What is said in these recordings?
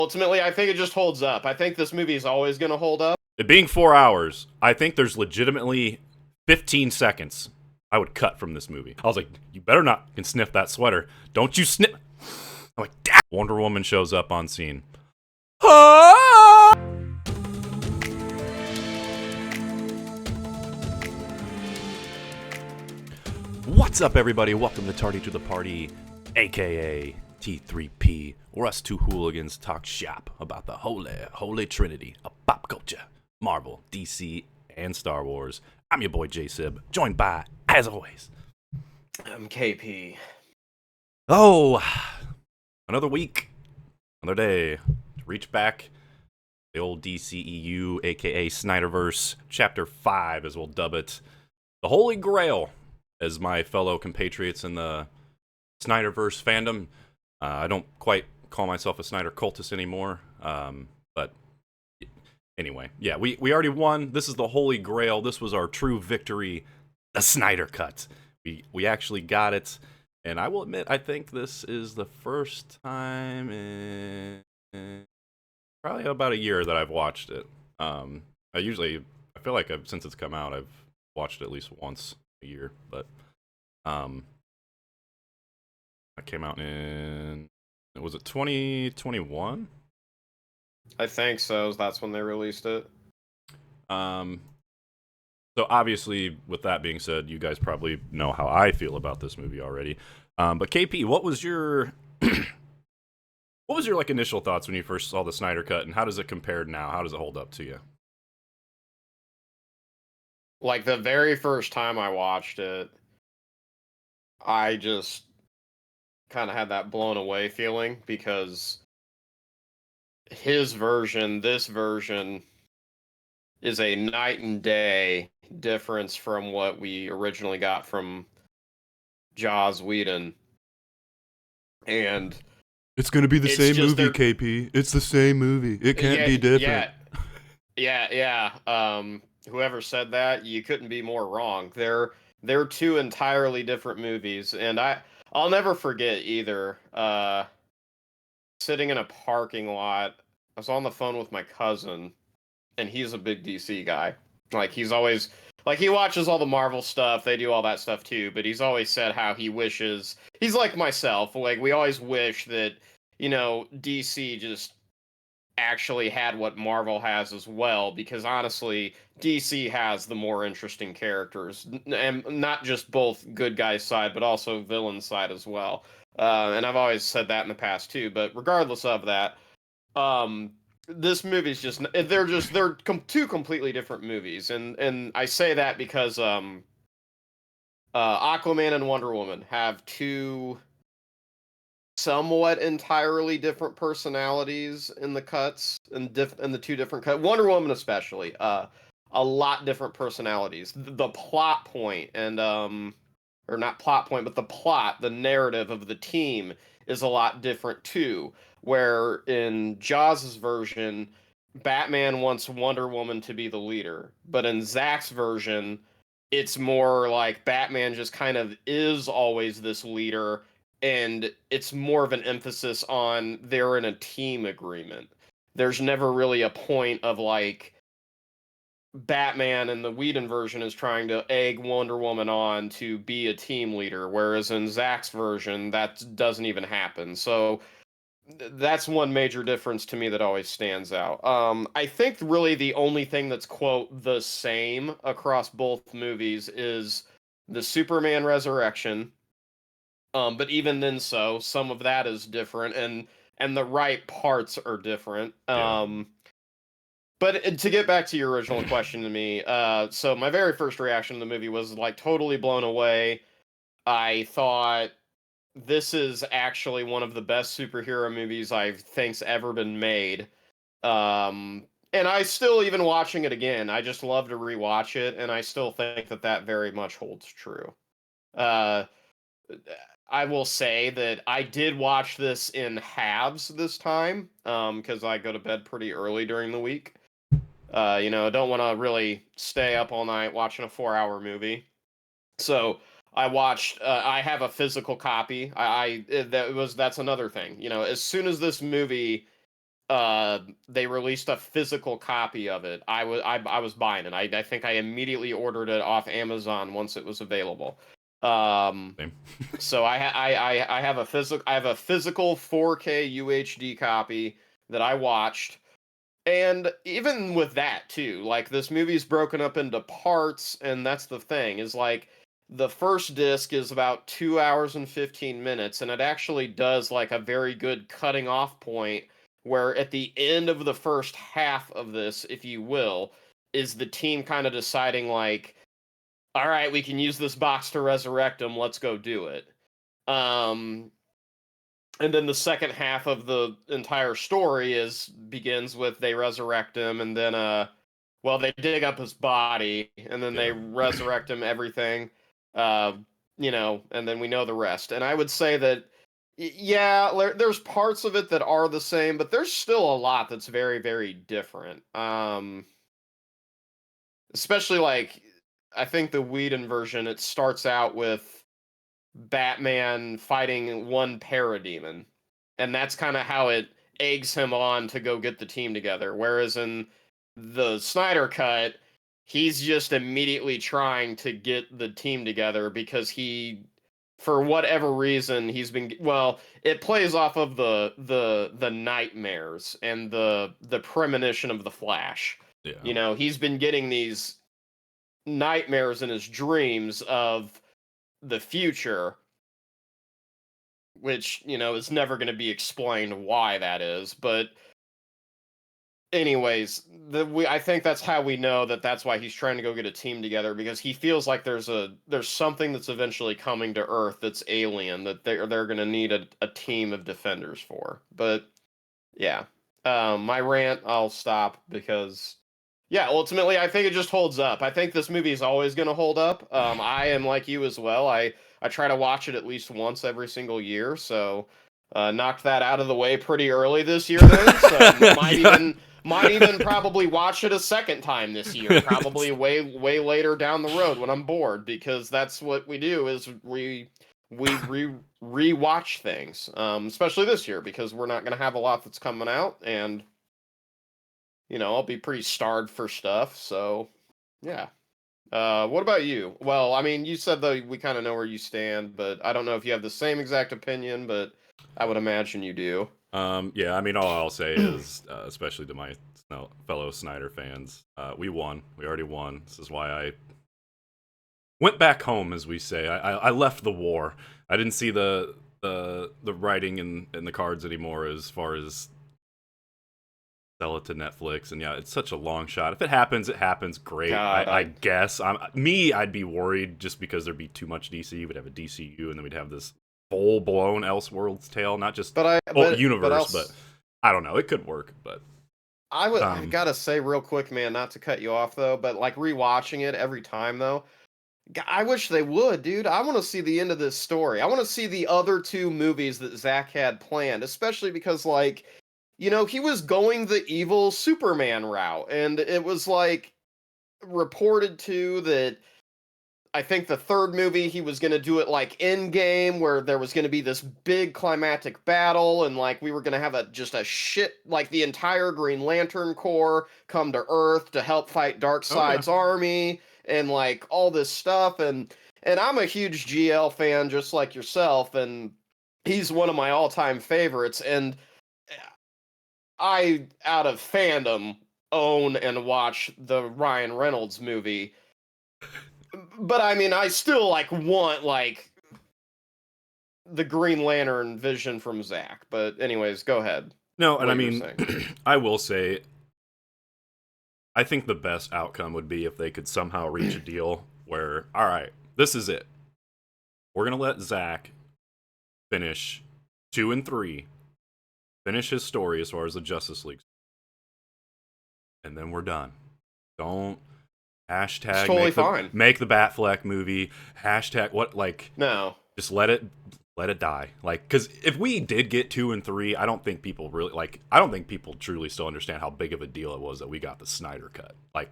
Ultimately, I think it just holds up. I think this movie is always going to hold up. It being 4 hours, I think there's legitimately 15 seconds I would cut from this movie. I was like, you better not can sniff that sweater. Don't you sniff. I'm like, damn. Wonder Woman shows up on scene. What's up, everybody? Welcome to Tardy to the Party, aka T3P, where us two hooligans talk shop about the holy trinity of pop culture, Marvel, DC, and Star Wars. I'm your boy Jsib, joined by, as always, I'm KP. Oh, another week, another day to reach back the old DCEU, aka SNYDERVERSE, Chapter 5, as we'll dub it. The Holy Grail, as my fellow compatriots in the SNYDERVERSE fandom. I don't quite call myself a Snyder cultist anymore, but anyway, yeah, we already won. This is the Holy Grail. This was our true victory, the Snyder Cut. We actually got it, and I will admit, I think this is the first time in probably about a year that I've watched it. I feel like since it's come out, I've watched it at least once a year, but it came out in, was it 2021? I think so. That's when they released it. So obviously, with that being said, you guys probably know how I feel about this movie already. But KP, what was your like initial thoughts when you first saw the Snyder Cut, and how does it compare now? How does it hold up to you? Like the very first time I watched it, I just kind of had that blown away feeling because his version, this version, is a night and day difference from what we originally got from Joss Whedon. And It's gonna be the it's same just movie, their- KP. It's the same movie. It can't be different. Yeah. Whoever said that, you couldn't be more wrong. They're two entirely different movies, and I'll never forget either. Sitting in a parking lot, I was on the phone with my cousin, and he's a big DC guy. Like he's always like he watches all the Marvel stuff. They do all that stuff too, but he's always said how he wishes he's like myself. Like we always wish that, DC just actually had what Marvel has as well, because honestly, DC has the more interesting characters, and not just both good guys side, but also villain side as well. And I've always said that in the past too. But regardless of that, this movie's they're two completely different movies, and I say that because Aquaman and Wonder Woman have two somewhat entirely different personalities in the cuts and in the two different cuts. Wonder Woman especially, a lot different personalities. The plot point and or not plot point, but the plot, the narrative of the team is a lot different too. Where in Jaws' version, Batman wants Wonder Woman to be the leader, but in Zack's version, it's more like Batman just kind of is always this leader, and it's more of an emphasis on they're in a team agreement. There's never really a point of like Batman in the Whedon version is trying to egg Wonder Woman on to be a team leader, whereas in Zack's version that doesn't even happen. So that's one major difference to me that always stands out. I think really the only thing that's quote the same across both movies is the Superman resurrection. But even then, some of that is different, and the right parts are different. Yeah. But to get back to your original question to me, so my very first reaction to the movie was like totally blown away. I thought this is actually one of the best superhero movies I think's ever been made. And I still, even watching it again, I just love to rewatch it, and I still think that that very much holds true. Uh, I will say that I did watch this in halves this time, because I go to bed pretty early during the week. I don't want to really stay up all night watching a 4-hour movie. So I watched. I have a physical copy. That's another thing. As soon as this movie they released a physical copy of it, I was buying it. I think I immediately ordered it off Amazon once it was available. Same. So I have a physical 4K UHD copy that I watched. And even with that too, like this movie's broken up into parts, and that's the thing, is like the first disc is about 2 hours and 15 minutes, and it actually does like a very good cutting off point where at the end of the first half of this, if you will, is the team kind of deciding like, all right, we can use this box to resurrect him, let's go do it. Um and then the second half of the entire story begins with they resurrect him, and then well, they dig up his body, and then they resurrect him, everything, uh and then we know the rest. And I would say that yeah, there's parts of it that are the same, but there's still a lot that's very, very different. Especially like, I think the Whedon version, it starts out with Batman fighting one parademon, and that's kind of how it eggs him on to go get the team together. Whereas in the Snyder cut, he's just immediately trying to get the team together because for whatever reason, it plays off of the nightmares and the premonition of the Flash. Yeah. He's been getting these nightmares in his dreams of the future, which is never going to be explained why that is. But anyways, I think that's how we know that that's why he's trying to go get a team together, because he feels like there's something that's eventually coming to Earth that's alien, that they're going to need a team of defenders for. But yeah, my rant, I'll stop, because yeah, ultimately I think it just holds up. I think this movie is always going to hold up. I am like you as well. I try to watch it at least once every single year, so knocked that out of the way pretty early this year then. So might even probably watch it a second time this year, probably way later down the road when I'm bored, because that's what we do, is we rewatch things, especially this year, because we're not going to have a lot that's coming out, and I'll be pretty starved for stuff. So yeah. What about you? Well, I mean, you said that we kind of know where you stand, but I don't know if you have the same exact opinion, but I would imagine you do. Yeah, I mean, all I'll say is, especially to my fellow Snyder fans, we won. We already won. This is why I went back home, as we say. I left the war. I didn't see the writing in the cards anymore, as far as sell it to Netflix. And yeah, it's such a long shot. If it happens, it happens. Great. God, I guess. I'd be worried just because there'd be too much DC. We'd have a DCU, and then we'd have this full-blown Elseworlds tale, not just universe, but I don't know. It could work, but I gotta say real quick, man, not to cut you off though, but like rewatching it every time though, I wish they would, dude. I want to see the end of this story. I want to see the other two movies that Zack had planned, especially because, like, he was going the evil Superman route, and it was like reported to that I think the third movie he was going to do it like Endgame, where there was going to be this big climactic battle, and like we were going to have just a shit, like the entire Green Lantern Corps come to Earth to help fight Darkseid's army, and like all this stuff. And I'm a huge GL fan, just like yourself, and he's one of my all-time favorites. And I, out of fandom, own and watch the Ryan Reynolds movie. But I mean, I still like want like the Green Lantern vision from Zack. But anyways, go ahead. No, and I mean, I will say, I think the best outcome would be if they could somehow reach a deal where, all right, this is it. We're gonna let Zack finish 2 and 3, finish his story as far as the Justice League, and then we're done. Don't hashtag it's totally fine. Make the Batfleck movie. Hashtag what, like, no. Just let it die. Like, because if we did get 2 and 3, I don't think people really, like, I don't think people truly still understand how big of a deal it was that we got the Snyder cut. Like,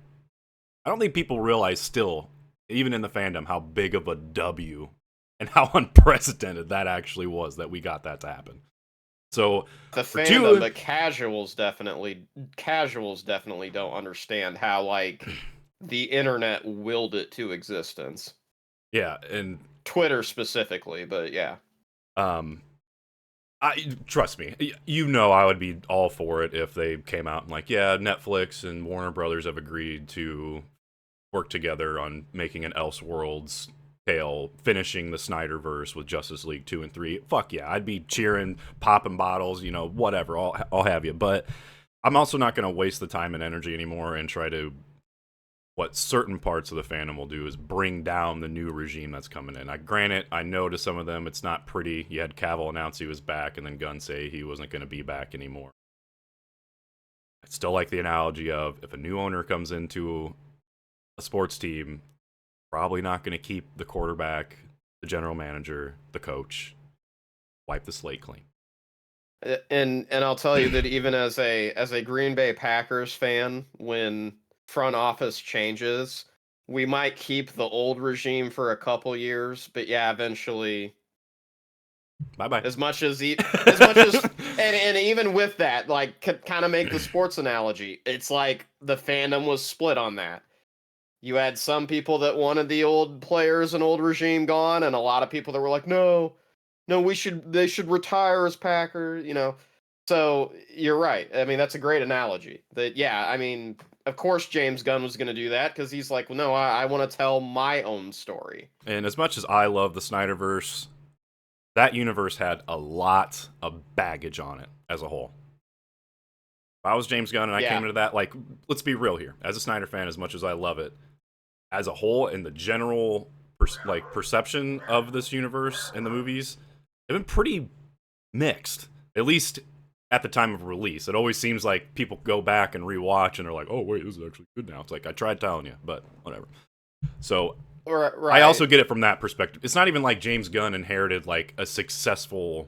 I don't think people realize still, even in the fandom, how big of a W and how unprecedented that actually was that we got that to happen. So The for fandom, but casuals definitely don't understand how like the internet willed it to existence. yeah, and Twitter specifically, but yeah. I trust me, you know I would be all for it if they came out and like, yeah, Netflix and Warner Brothers have agreed to work together on making an Elseworlds tale, finishing the Snyderverse with Justice League 2 and 3. Fuck yeah, I'd be cheering, popping bottles, you know, whatever, I'll have you. But I'm also not going to waste the time and energy anymore and try to, what certain parts of the fandom will do is bring down the new regime that's coming in. Granted, I know to some of them it's not pretty. You had Cavill announce he was back and then Gunn say he wasn't going to be back anymore. I still like the analogy of if a new owner comes into a sports team, probably not going to keep the quarterback, the general manager, the coach, wipe the slate clean. And I'll tell you that even as a Green Bay Packers fan, when front office changes, we might keep the old regime for a couple years, but yeah, eventually. Bye-bye. As much as and even with that, like kind of make the sports analogy, it's like the fandom was split on that. You had some people that wanted the old players and old regime gone, and a lot of people that were like, no, they should retire as Packers, you know. So you're right. I mean, that's a great analogy. That yeah, I mean, of course James Gunn was going to do that because he's like, well, no, I want to tell my own story. And as much as I love the Snyderverse, that universe had a lot of baggage on it as a whole. If I was James Gunn and I came into that, like, let's be real here. As a Snyder fan, as much as I love it, as a whole, and the general perception of this universe and the movies, they've been pretty mixed. At least at the time of release. It always seems like people go back and rewatch and they're like, oh, wait, this is actually good now. It's like, I tried telling you, but whatever. So right. I also get it from that perspective. It's not even like James Gunn inherited like a successful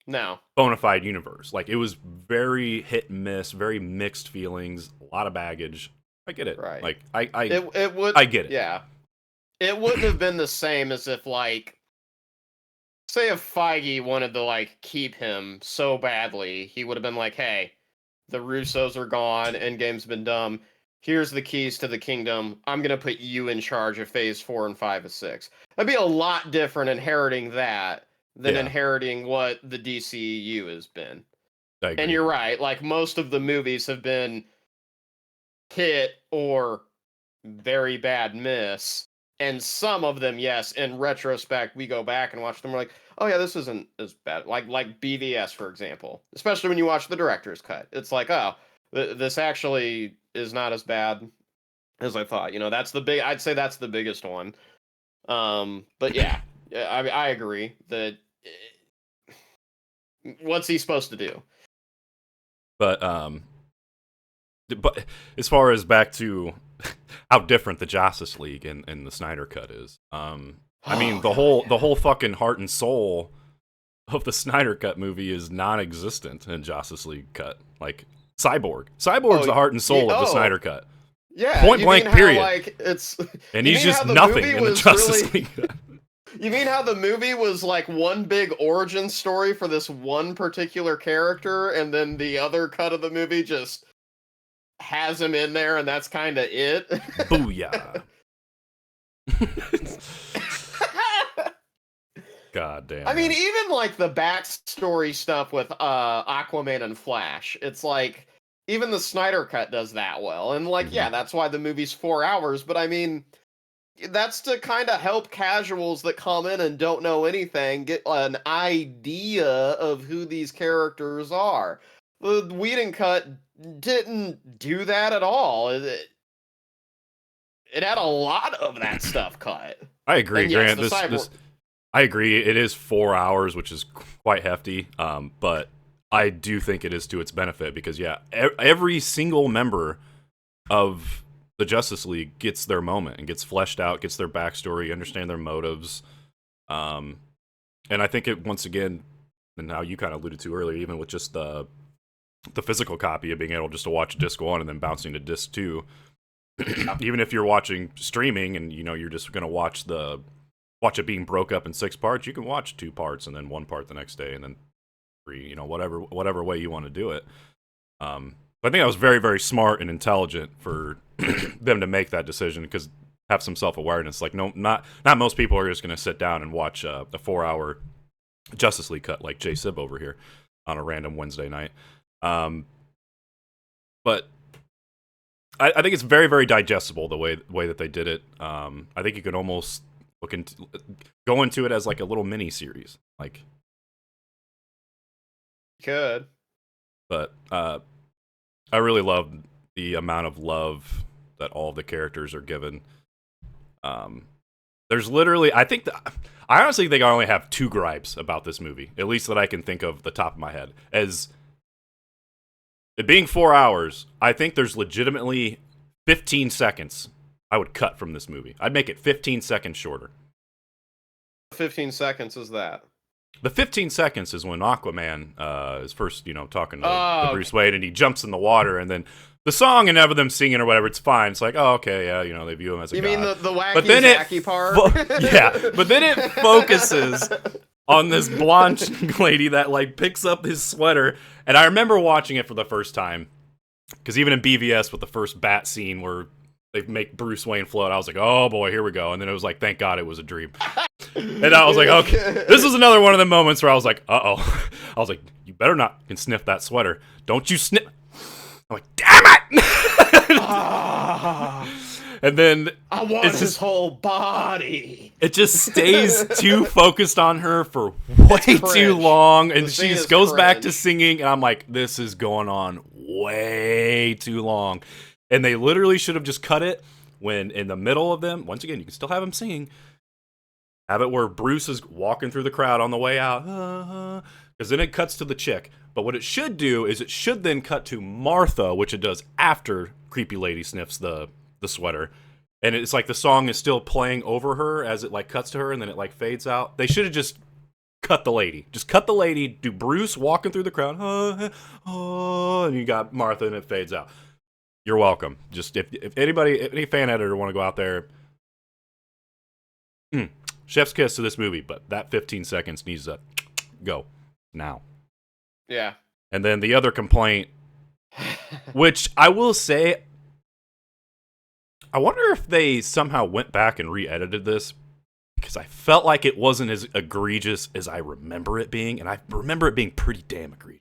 bona fide universe. Like, it was very hit and miss, very mixed feelings, a lot of baggage. I get it. Right. Like, I get it. Yeah. It wouldn't have been the same as if, like, say if Feige wanted to, like, keep him so badly, he would have been like, hey, the Russos are gone, Endgame's been dumb. Here's the keys to the kingdom. I'm going to put you in charge of phase 4 and 5 and 6. That'd be a lot different inheriting that than inheriting what the DCEU has been. I agree. And you're right. Like, most of the movies have been hit or very bad miss. And some of them, yes, in retrospect, we go back and watch them. We're like, oh yeah, this isn't as bad. Like BVS, for example. Especially when you watch the director's cut. It's like, oh, this actually is not as bad as I thought. You know, I'd say that's the biggest one. But yeah, I agree that what's he supposed to do? But as far as back to how different the Justice League and the Snyder Cut is, I mean, the whole fucking heart and soul of the Snyder Cut movie is non-existent in Justice League Cut. Like, Cyborg's the heart and soul of the Snyder Cut. Yeah, point blank, period. How, like, it's and he's just nothing in the Justice League Cut. You mean how the movie was like one big origin story for this one particular character, and then the other cut of the movie just has him in there, and that's kind of it? Booyah. God damn. I mean, even like the backstory stuff with Aquaman and Flash, it's like even the Snyder Cut does that well. And like, yeah, that's why the movie's 4 hours, but I mean, that's to kind of help casuals that come in and don't know anything get an idea of who these characters are. The Whedon Cut didn't do that at all. It had a lot of that stuff cut. I agree, Grant. I agree. It is 4 hours, which is quite hefty. But I do think it is to its benefit because, yeah, every single member of the Justice League gets their moment and gets fleshed out, gets their backstory, understand their motives. And I think it, once again, and how you kind of alluded to earlier, even with just the physical copy of being able just to watch disc 1 and then bouncing to disc 2, even if you're watching streaming and, you know, you're just going to watch it being broke up in 6 parts, you can watch 2 parts and then 1 part the next day and then you know, whatever way you want to do it. But I think that was very, very smart and intelligent for them to make that decision, because have some self-awareness. Like, no, not most people are just going to sit down and watch a 4-hour Justice League cut like Jsib over here on a random Wednesday night. But I think it's very, very digestible the way that they did it. I think you could almost go into it as like a little mini series, like. Could. But I really love the amount of love that all of the characters are given. There's literally, I honestly think I only have 2 gripes about this movie, at least that I can think of the top of my head. As it being 4 hours, I think there's legitimately 15 seconds I would cut from this movie. I'd make it 15 seconds shorter. 15 seconds is that? The 15 seconds is when Aquaman is first, you know, talking to Bruce Wayne, and he jumps in the water, and then the song and of them singing or whatever, it's fine. It's like, oh, okay, yeah, you know, they view him as a god. You mean the wacky part? Yeah, but then it focuses on this blonde lady that, like, picks up his sweater. And I remember watching it for the first time, because even in BVS with the first bat scene where they make Bruce Wayne float, I was like, oh boy, here we go. And then it was like, thank God it was a dream. And I was like, okay, this was another one of the moments where I was like, uh-oh. I was like, you better not can sniff that sweater. Don't you sniff. I'm like, damn it! And then I want his whole body. It just stays too focused on her for way too long, and she just goes back to singing, and I'm like, this is going on way too long. And they literally should have just cut it when in the middle of them, once again, you can still have them singing, have it where Bruce is walking through the crowd on the way out, because then it cuts to the chick. But what it should do is it should then cut to Martha, which it does after Creepy Lady sniffs the sweater. And it's like the song is still playing over her as it like cuts to her, and then it like fades out. They should have just cut the lady. Just cut the lady, do Bruce walking through the crowd, and you got Martha, and it fades out. You're welcome. Just if any fan editor want to go out there, chef's kiss to this movie, but that 15 seconds needs to go now. Yeah. And then the other complaint, which I will say, I wonder if they somehow went back and re-edited this, because I felt like it wasn't as egregious as I remember it being, and I remember it being pretty damn egregious.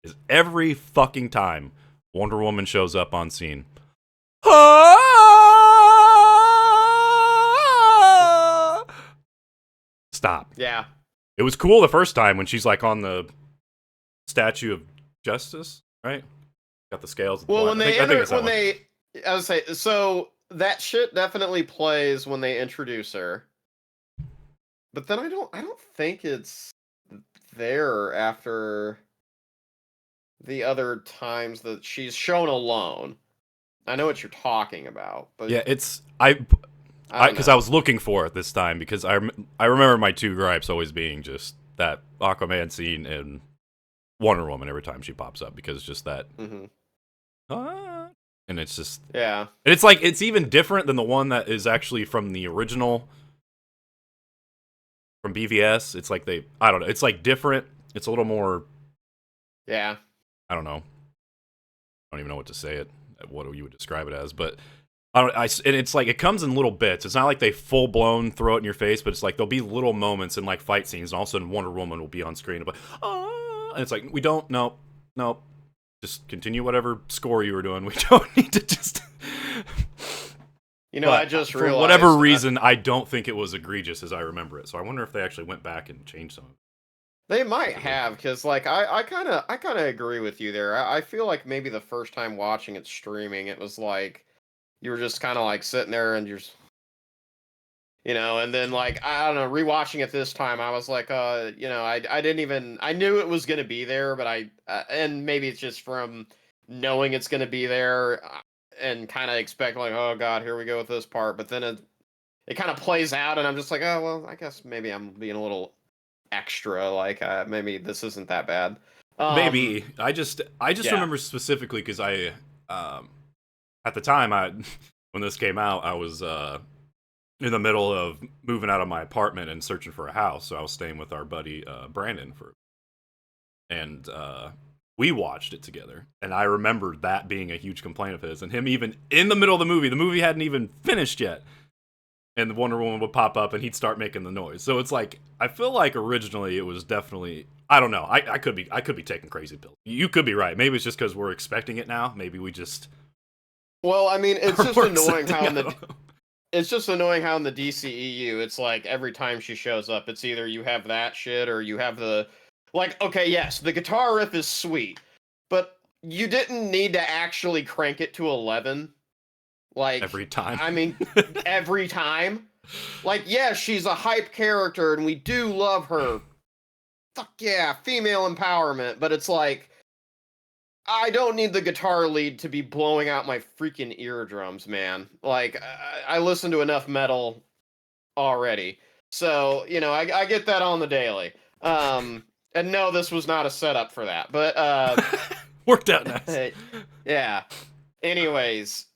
Is every fucking time Wonder Woman shows up on scene, stop. Yeah. It was cool the first time when she's like on the Statue of Justice, right? Got the scales. Well, I would say, so that shit definitely plays when they introduce her, but then I don't think it's there after the other times that she's shown alone. I know what you're talking about, but yeah, it's because I was looking for it this time, because I remember my 2 gripes always being just that Aquaman scene and Wonder Woman every time she pops up, because it's just that. And it's just, yeah. And it's like, it's even different than the one that is actually from the original, from BVS. It's like I don't know, it's like different. It's a little more, yeah. I don't know. I don't even know what to say it, what you would describe it as, but and it's like, it comes in little bits. It's not like they full blown throw it in your face, but it's like, there'll be little moments in like fight scenes, and all of a sudden Wonder Woman will be on screen, and like, and it's like, we don't, nope. Just continue whatever score you were doing. We don't need to just. I just realized, for whatever reason, I don't think it was egregious as I remember it. So I wonder if they actually went back and changed some of it. They might have, because like I kind of agree with you there. I feel like maybe the first time watching it streaming, it was like you were just kind of like sitting there and you're just, and then like, I don't know, rewatching it this time, I was like, I knew it was gonna be there, but and maybe it's just from knowing it's gonna be there and kind of expecting like, oh god, here we go with this part, but then it kind of plays out, and I'm just like, oh well, I guess maybe I'm being a little extra, like maybe this isn't that bad. Maybe I just remember specifically because I at the time when this came out, I was in the middle of moving out of my apartment and searching for a house, so I was staying with our buddy Brandon and we watched it together, and I remember that being a huge complaint of his, and him even in the middle of the movie hadn't even finished yet, and the Wonder Woman would pop up and he'd start making the noise. So it's like, I feel like originally it was definitely, I don't know, I could be taking crazy pills. You could be right. Maybe it's just because we're expecting it now. Maybe we just... Well, I mean, it's just annoying how in the... It's just annoying how in the DCEU, it's like every time she shows up, it's either you have that shit or you have the... Like, okay, yes, the guitar riff is sweet, but you didn't need to actually crank it to 11. Like... Every time. I mean, every time. Like, yeah, she's a hype character, and we do love her. Fuck yeah, female empowerment, but it's like... I don't need the guitar lead to be blowing out my freaking eardrums, man. Like, I listen to enough metal already. So, you know, I get that on the daily. And no, this was not a setup for that. But, worked out nice. Yeah. Anyways,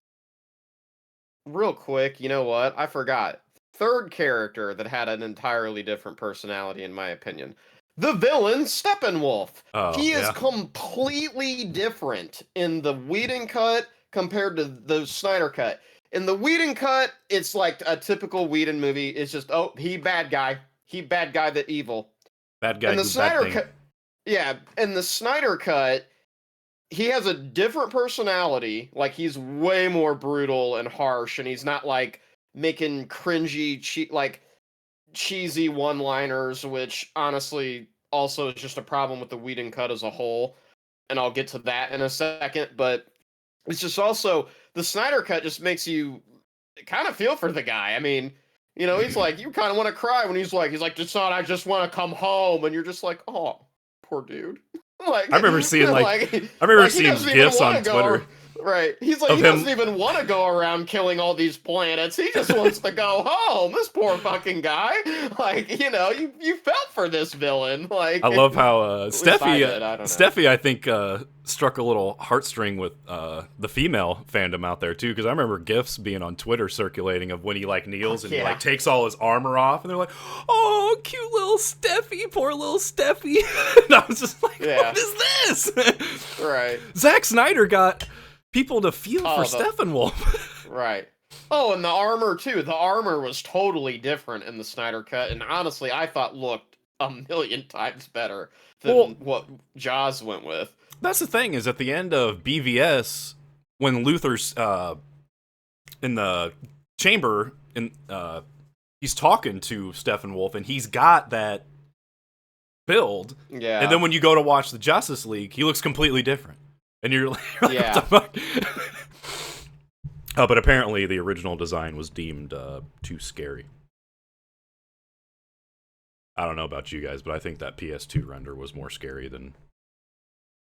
real quick, you know what? I forgot. Third character that had an entirely different personality, in my opinion. The villain, Steppenwolf. Oh, he is yeah. completely different in the Whedon cut compared to the Snyder cut. In the Whedon cut, it's like a typical Whedon movie. It's just, oh, he bad guy. He bad guy that evil. Bad guy In the do Snyder bad thing. cut, yeah, in the Snyder cut, he has a different personality. Like, he's way more brutal and harsh, and he's not like making cringy, cheesy one-liners, which honestly also is just a problem with the Whedon cut as a whole, and I'll get to that in a second. But it's just also, the Snyder cut just makes you kind of feel for the guy. I mean, you know, he's like, you kind of want to cry when he's like, son, I just want to come home, and you're just like, oh, poor dude. Like, I remember seeing seeing gifs on Twitter. Right. He's like, he doesn't even want to go around killing all these planets. He just wants to go home. This poor fucking guy. Like, you know, you felt for this villain. Like, I love how Steffi, I think, struck a little heartstring with the female fandom out there too, because I remember gifs being on Twitter circulating of when he like kneels and he like takes all his armor off, and they're like, "Oh, cute little Steffi, poor little Steffi." And I was just like, "What is this?" Right. Zack Snyder got people to feel for Steppenwolf. Right. Oh, and the armor too. The armor was totally different in the Snyder cut, and honestly, I thought looked a million times better than what Jaws went with. That's the thing, is at the end of BVS, when Luthor's in the chamber, and he's talking to Steppenwolf, and he's got that build. Yeah. And then when you go to watch the Justice League, he looks completely different. And you're like, yeah. What the fuck? But apparently the original design was deemed too scary. I don't know about you guys, but I think that PS2 render was more scary than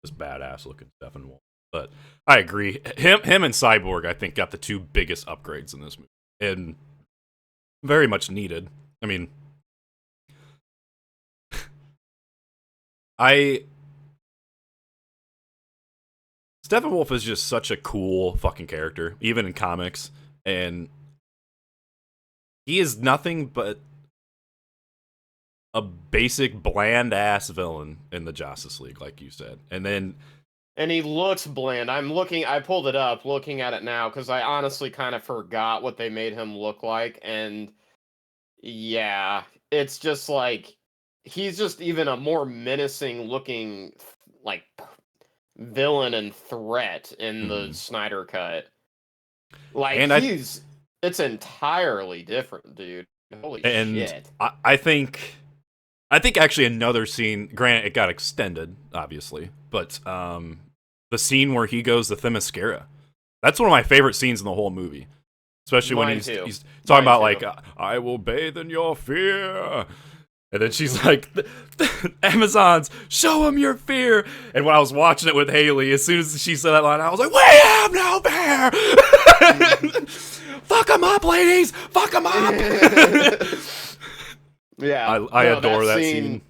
this badass looking Steppenwolf. But I agree. Him and Cyborg, I think, got the two biggest upgrades in this movie. And very much needed. I mean, Steppenwolf is just such a cool fucking character, even in comics, and he is nothing but a basic bland-ass villain in the Justice League, like you said. And he looks bland. I pulled it up, looking at it now, because I honestly kind of forgot what they made him look like, and yeah, it's just like, he's just even a more menacing looking, like, villain and threat in the Snyder cut. Like, it's entirely different, dude. Holy shit. I think actually another scene, granted it got extended, obviously, but the scene where he goes to Themyscira, that's one of my favorite scenes in the whole movie. Especially when he's talking about, like, I will bathe in your fear. And then she's like, Amazons, show them your fear. And when I was watching it with Haley, as soon as she said that line, I was like, we have no fear. Fuck them up, ladies. Fuck them up. Yeah. I adore that scene.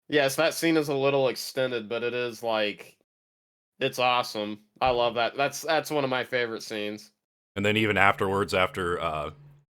Yes, that scene is a little extended, but it is like, it's awesome. I love that. That's one of my favorite scenes. And then even afterwards, after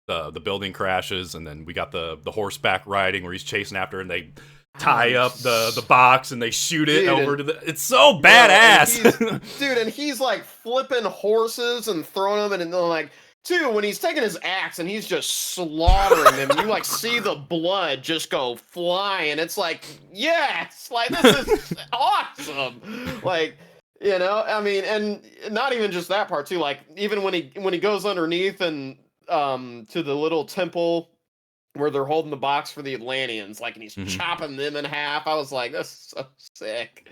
the building crashes, and then we got the horseback riding where he's chasing after, and they tie up the box and they shoot it Dude, over to the. It's so badass. And he's like flipping horses and throwing them, and then like. Too, when he's taking his axe and he's just slaughtering them, and you like see the blood just go flying. It's like, yes, like this is awesome. Like, you know, I mean, and not even just that part too. Like, even when he goes underneath and to the little temple where they're holding the box for the Atlanteans, like, and he's chopping them in half. I was like, that's so sick.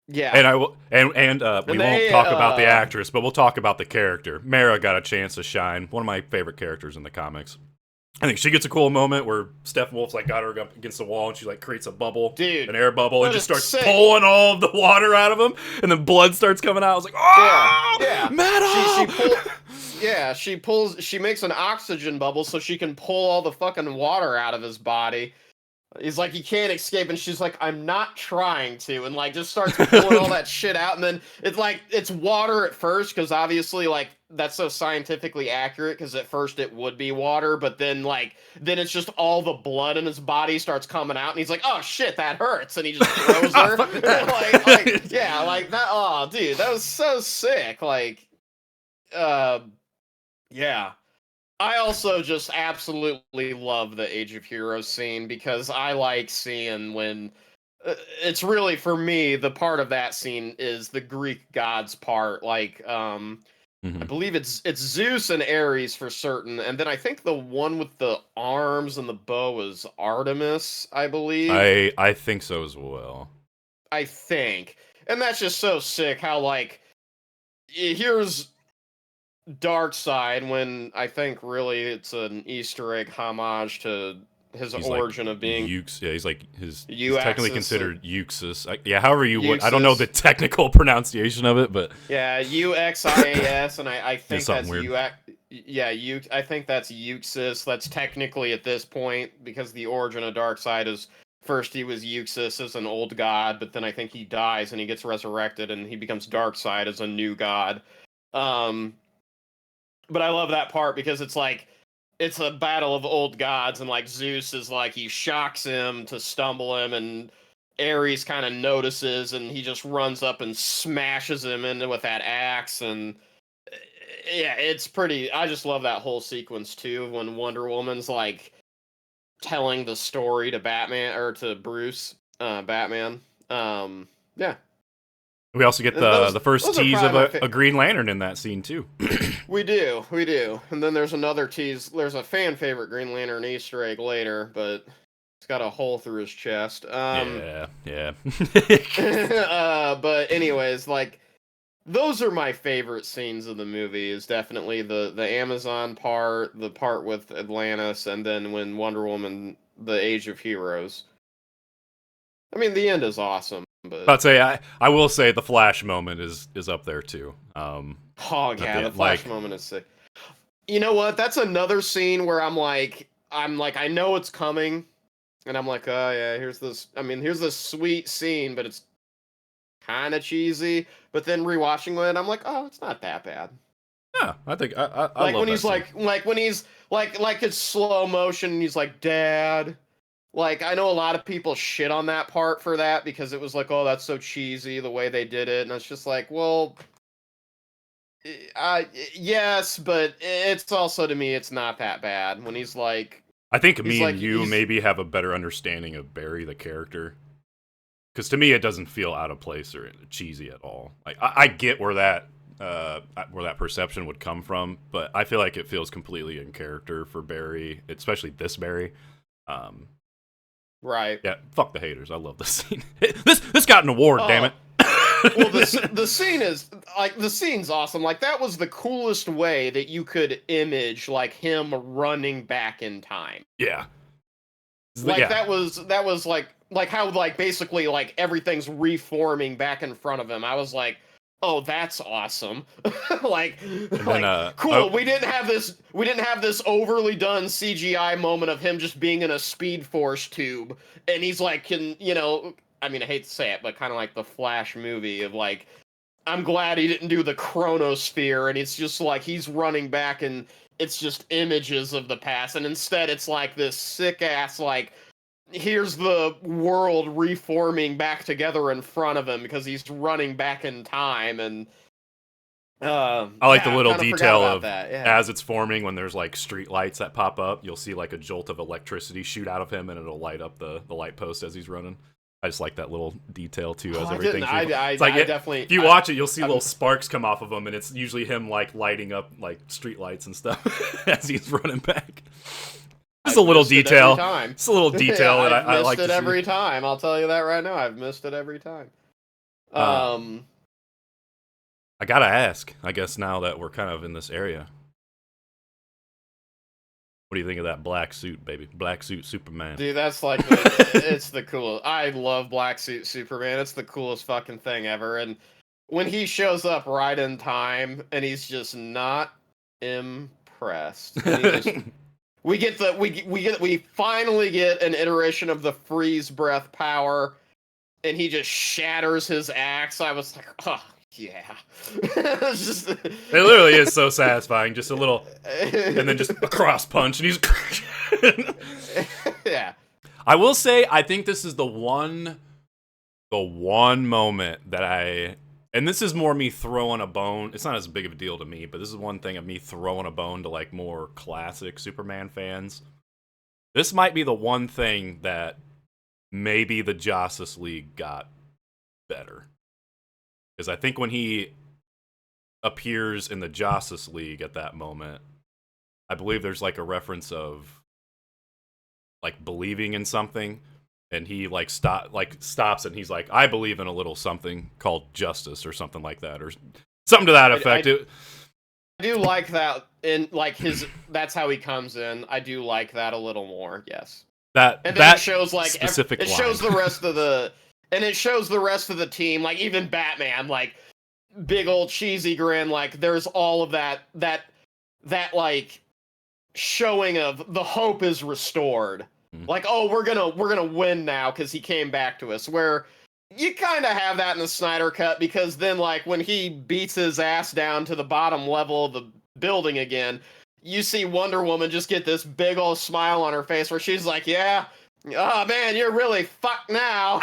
Yeah, and we won't talk about the actress, but we'll talk about the character. Mara got a chance to shine. One of my favorite characters in the comics. I think she gets a cool moment where Steppenwolf's like got her up against the wall and she like creates a bubble, an air bubble, and just starts pulling all of the water out of him, and then blood starts coming out. I was like, oh, yeah. Meta! She makes an oxygen bubble so she can pull all the fucking water out of his body. He's like, he can't escape, and she's like, I'm not trying to, and like just starts pulling all that shit out, and then it's like, it's water at first, because obviously, like, that's so scientifically accurate, because at first it would be water, but then it's just all the blood in his body starts coming out, and he's like, oh shit, that hurts, and he just throws her. Yeah, like that, oh dude, that was so sick, like, yeah. I also just absolutely love the Age of Heroes scene, because I like seeing when it's really, for me, the part of that scene is the Greek gods part. Like, I believe it's Zeus and Ares for certain, and then I think the one with the arms and the bow is Artemis, I believe. I think so as well. I think, and that's just so sick. How like here's Darkseid, when I think really it's an Easter egg homage to his origin of being he's like he's Euxus, technically considered Euxus. However you would, Euxus. I don't know the technical pronunciation of it, but yeah, UXIAS, and I think that's weird. I think that's Euxus. That's technically at this point, because the origin of Darkseid is first he was Euxus as an old god, but then I think he dies and he gets resurrected and he becomes Darkseid as a new god. But I love that part because it's like, it's a battle of old gods, and like Zeus is like, he shocks him to stumble him, and Ares kind of notices, and he just runs up and smashes him in with that axe, and yeah, it's pretty. I just love that whole sequence too, when Wonder Woman's like telling the story to Batman, or to Bruce, Batman. Yeah. We also get the first tease of a Green Lantern in that scene too. We do. And then there's another tease. There's a fan favorite Green Lantern Easter egg later, but it's got a hole through his chest. Yeah. But anyways, like, those are my favorite scenes of the movie. Is definitely the Amazon part, the part with Atlantis, and then when Wonder Woman, the Age of Heroes. I mean, the end is awesome. But I'd say I will say the Flash moment is up there too. Oh yeah, the Flash moment is sick. You know what? That's another scene where I'm like, I know it's coming, and I'm like, oh yeah, here's this sweet scene, but it's kind of cheesy. But then rewatching it, I'm like, oh, it's not that bad. Yeah, I think I like love when that he's scene. like when he's like it's slow motion, and he's like, Dad. Like, I know a lot of people shit on that part for that, because it was like, oh, that's so cheesy, the way they did it. And it's just like, well, yes, but it's also, to me, it's not that bad. When he's like... I think me and you maybe have a better understanding of Barry, the character. Because to me, it doesn't feel out of place or cheesy at all. Like, I get where that perception would come from, but I feel like it feels completely in character for Barry, especially this Barry. Right. Yeah, fuck the haters. I love this scene. This got an award, damn it. Well, the scene is, like, the scene's awesome. Like, that was the coolest way that you could image, like, him running back in time. Yeah. Like, yeah. that was like how, like, basically, like, everything's reforming back in front of him. I was like, oh, that's awesome. Cool. We didn't have this overly done CGI moment of him just being in a Speed Force tube, and he's like, I mean, I hate to say it, but kind of like the Flash movie of like, I'm glad he didn't do the chronosphere, and it's just like he's running back and it's just images of the past, and instead it's like this sick ass like here's the world reforming back together in front of him because he's running back in time, and I like the little detail of that. Yeah. as it's forming, when there's like street lights that pop up, you'll see like a jolt of electricity shoot out of him, and it'll light up the light post as he's running. I just like that little detail too, as everything. Definitely. If you watch it, you'll see little sparks come off of him, and it's usually him like lighting up like street lights and stuff as he's running back. Just a little detail. It's a little detail that I like to see. I've missed it every time. I'll tell you that right now. I've missed it every time. I gotta ask, I guess, now that we're kind of in this area, what do you think of that black suit, baby? Black suit Superman. Dude, that's like, it's the coolest. I love black suit Superman. It's the coolest fucking thing ever. And when he shows up right in time, and he's just not impressed. And we finally get an iteration of the freeze breath power, and he just shatters his axe. I was like, oh. Yeah. It literally is so satisfying. Just a little, and then just a cross punch, and he's. Yeah. I will say, I think this is the one moment that and this is more me throwing a bone. It's not as big of a deal to me, but this is one thing of me throwing a bone to like more classic Superman fans. This might be the one thing that maybe the Justice League got better. Because I think when he appears in the Justice League at that moment, I believe there's like a reference of like believing in something, and he like stops and he's like, I believe in a little something called justice or something like that, or something to that effect. I do like that, and like that's how he comes in. I do like that a little more, yes. That shows like specific it shows the rest of the. And it shows the rest of the team, like even Batman, like big old cheesy grin. Like there's all of that like showing of the hope is restored. Like, oh, we're gonna win now because he came back to us. Where you kind of have that in the Snyder cut, because then like when he beats his ass down to the bottom level of the building again, you see Wonder Woman just get this big old smile on her face where she's like, yeah. Oh man, you're really fucked now.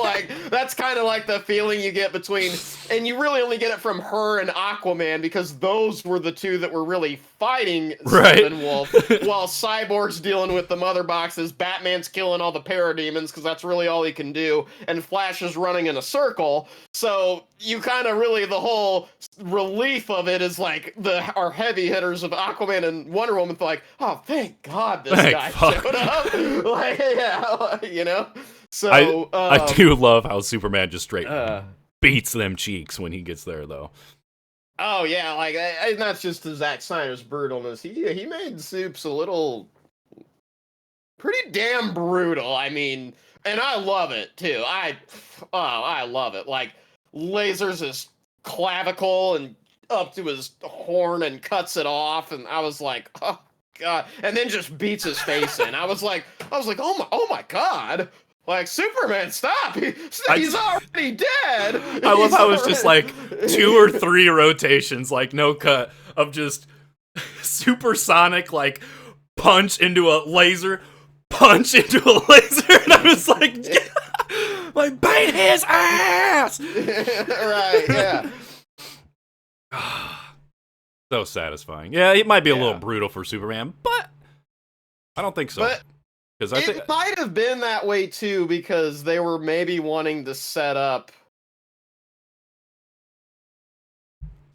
Like that's kind of like the feeling you get between, and you really only get it from her and Aquaman, because those were the two that were really fighting Steppenwolf, while Cyborg's dealing with the mother boxes, Batman's killing all the parademons because that's really all he can do, and Flash is running in a circle. So you kind of really, the whole relief of it is like our heavy hitters of Aquaman and Wonder Woman, like, oh thank God this guy showed up. Like, yeah, So I do love how Superman just straight beats them cheeks when he gets there, though. Oh yeah, like not just the Zack Snyder's brutalness. He made Supes a little pretty damn brutal. I mean, and I love it too. I love it. Like lasers his clavicle and up to his horn and cuts it off, and I was like, oh God, and then just beats his face in. I was like, oh my God. Like, Superman, stop! He's already dead! I love how it's just like 2 or 3 rotations, like no cut, of just supersonic, like, punch into a laser, and I was like, like, bite his ass! Right, yeah. So satisfying. Yeah, it might be a little brutal for Superman, but I don't think so. But it might have been that way too, because they were maybe wanting to set up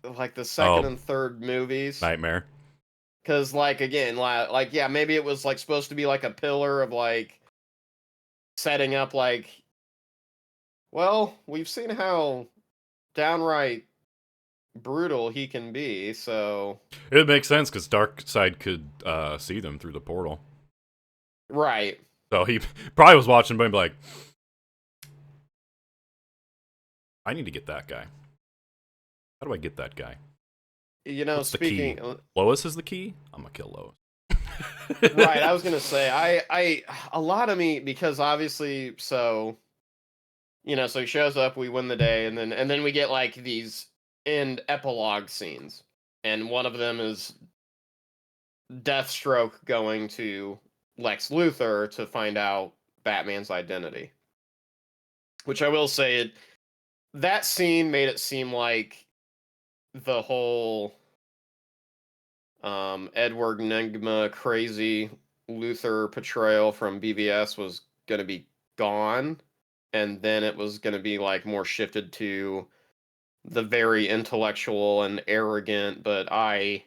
like the second and third movies. Nightmare. Because like again, like yeah, maybe it was like supposed to be like a pillar of like setting up like, well, we've seen how downright brutal he can be, so it makes sense because Darkseid could see them through the portal. Right. So he probably was watching, but be like, I need to get that guy. How do I get that guy? What's speaking... Lois is the key? I'm gonna kill Lois. Right, I was gonna say, I a lot of me, because obviously, so he shows up, we win the day, and then we get like these end epilogue scenes. And one of them is Deathstroke going to Lex Luthor to find out Batman's identity. Which I will say, that scene made it seem like the whole Edward Nygma crazy Luthor portrayal from BVS was going to be gone, and then it was going to be like more shifted to the very intellectual and arrogant, but I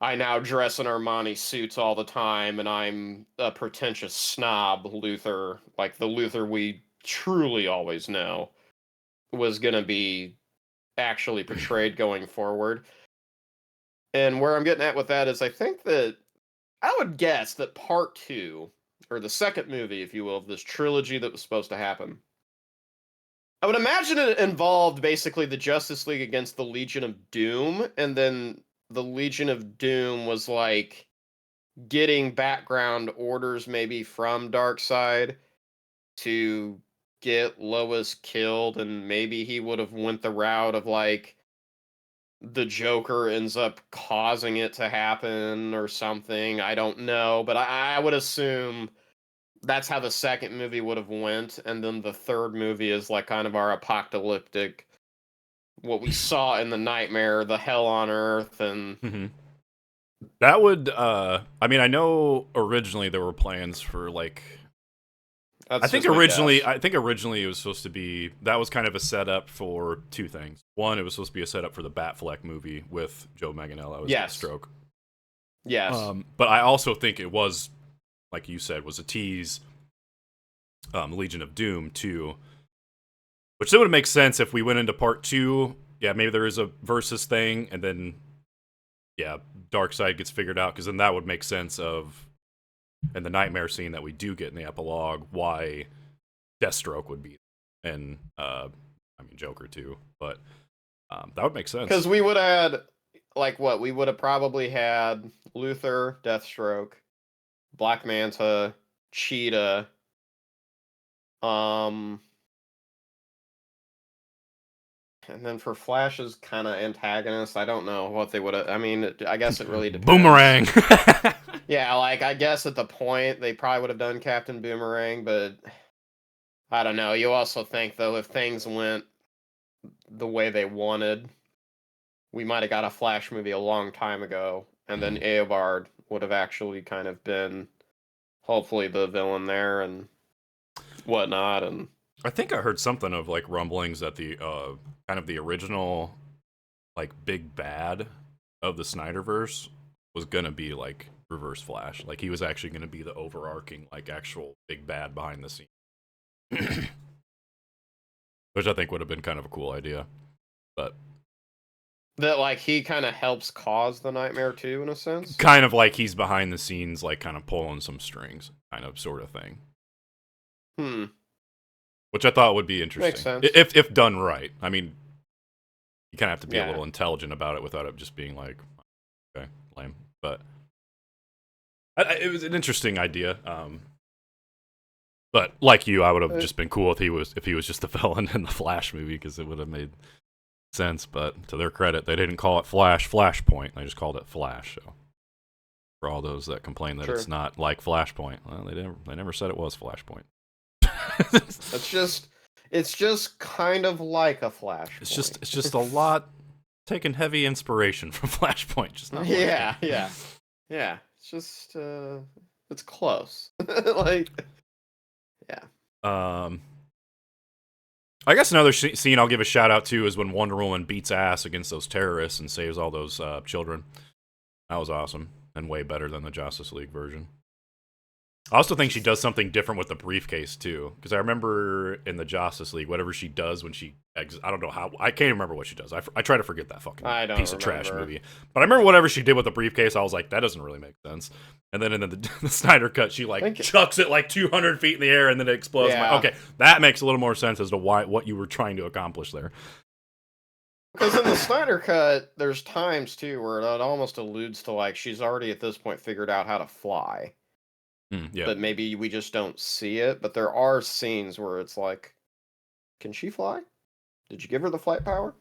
now dress in Armani suits all the time, and I'm a pretentious snob Luthor, like the Luthor we truly always know, was going to be actually portrayed going forward. And where I'm getting at with that is I think that I would guess that part 2, or the second movie, if you will, of this trilogy that was supposed to happen, I would imagine it involved basically the Justice League against the Legion of Doom, and then the Legion of Doom was like getting background orders maybe from Darkseid to get Lois killed, and maybe he would have went the route of like the Joker ends up causing it to happen or something. I don't know, but I would assume that's how the second movie would have went, and then the third movie is like kind of our apocalyptic, what we saw in the Nightmare, the hell on earth, and that would I mean, I know originally there were plans for like I think originally it was supposed to be, that was kind of a setup for two things. One, it was supposed to be a setup for the Batfleck movie with Joe Manganiello as Deathstroke. Yes. But I also think it was, like you said, was a tease, Legion of Doom too, which then would make sense if we went into part 2. Yeah, maybe there is a versus thing, and then Darkseid gets figured out, because then that would make sense of, and the nightmare scene that we do get in the epilogue, why Deathstroke would be, and I mean Joker too, but that would make sense. Because we would have had, like, what? We would have probably had Luthor, Deathstroke, Black Manta, Cheetah, and then for Flash's kind of antagonist, I don't know what they would have. I mean, I guess it really depends. Boomerang. Yeah, like, I guess at the point, they probably would have done Captain Boomerang, but I don't know. You also think, though, if things went the way they wanted, we might have got a Flash movie a long time ago, and then Eobard would have actually kind of been, hopefully, the villain there and whatnot. And I think I heard something of, like, rumblings that the kind of the original, like, big bad of the Snyderverse was gonna be, like, Reverse Flash. Like, he was actually gonna be the overarching, like, actual big bad behind the scene. Which I think would have been kind of a cool idea. But that, like, he kind of helps cause the nightmare too, in a sense? Kind of like he's behind the scenes, like, kind of pulling some strings, kind of, sort of thing. Which I thought would be interesting. Makes sense. If done right. I mean, you kind of have to be a little intelligent about it without it just being like, okay, lame. But it was an interesting idea. But like you, I would have just been cool if he was just the villain in the Flash movie, because it would have made sense. But to their credit, they didn't call it Flashpoint. They just called it Flash. So for all those that complain that it's not like Flashpoint, well, they never said it was Flashpoint. It's just kind of like a Flashpoint. It's just a lot taking heavy inspiration from Flashpoint. Just not. Yeah. It's just it's close. Like, yeah. I guess another scene I'll give a shout out to is when Wonder Woman beats ass against those terrorists and saves all those children. That was awesome and way better than the Justice League version. I also think she does something different with the briefcase too, because I remember in the Justice League, whatever she does when she I don't know how, I can't remember what she does. I try to forget that fucking piece of trash movie. But I remember whatever she did with the briefcase, I was like, that doesn't really make sense. And then in the Snyder cut, she like chucks it like 200 feet in the air and then it explodes. Yeah. Like, okay, that makes a little more sense as to what you were trying to accomplish there. Because in the Snyder cut, there's times too where it almost alludes to like she's already at this point figured out how to fly. But maybe we just don't see it. But there are scenes where it's like, can she fly? Did you give her the flight power?